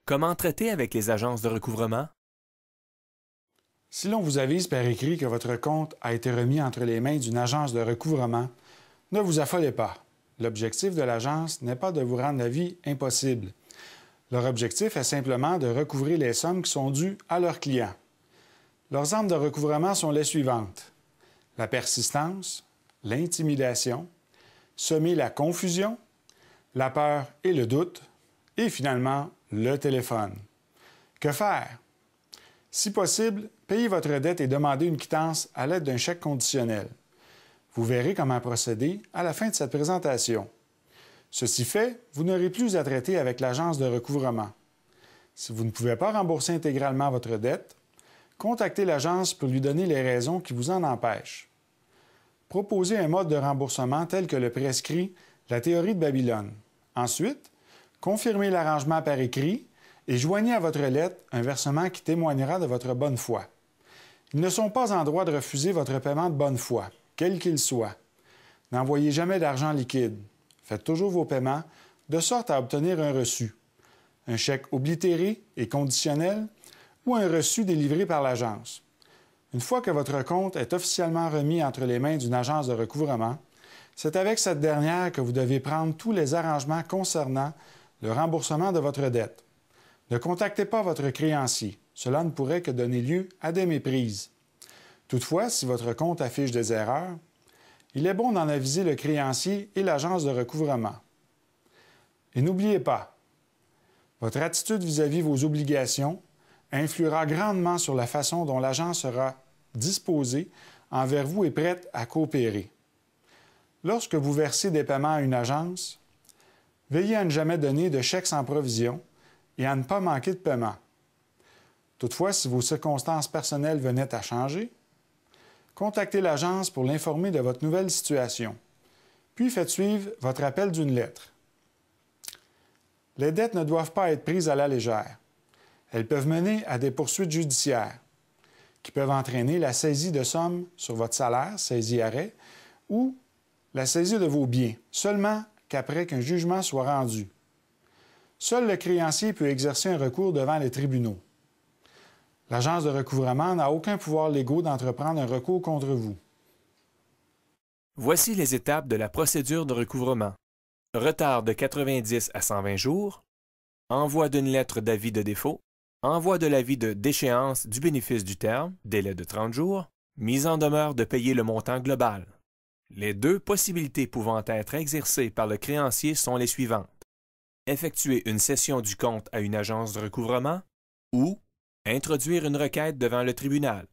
Comment traiter avec les agences de recouvrement? Si l'on vous avise par écrit que votre compte a été remis entre les mains d'une agence de recouvrement, ne vous affolez pas. L'objectif de l'agence n'est pas de vous rendre la vie impossible. Leur objectif est simplement de recouvrer les sommes qui sont dues à leurs clients. Leurs armes de recouvrement sont les suivantes: la persistance, l'intimidation, semer la confusion, la peur et le doute, et finalement, le téléphone. Que faire? Si possible, payez votre dette et demandez une quittance à l'aide d'un chèque conditionnel. Vous verrez comment procéder à la fin de cette présentation. Ceci fait, vous n'aurez plus à traiter avec l'agence de recouvrement. Si vous ne pouvez pas rembourser intégralement votre dette, contactez l'agence pour lui donner les raisons qui vous en empêchent. Proposez un mode de remboursement tel que le prescrit la théorie de Babylone. Ensuite, confirmez l'arrangement par écrit et joignez à votre lettre un versement qui témoignera de votre bonne foi. Ils ne sont pas en droit de refuser votre paiement de bonne foi, quel qu'il soit. N'envoyez jamais d'argent liquide. Faites toujours vos paiements de sorte à obtenir un reçu, un chèque oblitéré et conditionnel ou un reçu délivré par l'agence. Une fois que votre compte est officiellement remis entre les mains d'une agence de recouvrement, c'est avec cette dernière que vous devez prendre tous les arrangements concernant le remboursement de votre dette. Ne contactez pas votre créancier. Cela ne pourrait que donner lieu à des méprises. Toutefois, si votre compte affiche des erreurs, il est bon d'en aviser le créancier et l'agence de recouvrement. Et n'oubliez pas, votre attitude vis-à-vis vos obligations influera grandement sur la façon dont l'agence sera disposée envers vous et prête à coopérer. Lorsque vous versez des paiements à une agence, veillez à ne jamais donner de chèques sans provision et à ne pas manquer de paiement. Toutefois, si vos circonstances personnelles venaient à changer, contactez l'agence pour l'informer de votre nouvelle situation, puis faites suivre votre appel d'une lettre. Les dettes ne doivent pas être prises à la légère. Elles peuvent mener à des poursuites judiciaires, qui peuvent entraîner la saisie de sommes sur votre salaire, saisie-arrêt, ou la saisie de vos biens, seulement qu'après qu'un jugement soit rendu. Seul le créancier peut exercer un recours devant les tribunaux. L'agence de recouvrement n'a aucun pouvoir légal d'entreprendre un recours contre vous. Voici les étapes de la procédure de recouvrement. Retard de 90 à 120 jours, envoi d'une lettre d'avis de défaut, envoi de l'avis de déchéance du bénéfice du terme, délai de 30 jours, mise en demeure de payer le montant global. Les deux possibilités pouvant être exercées par le créancier sont les suivantes: effectuer une cession du compte à une agence de recouvrement ou introduire une requête devant le tribunal.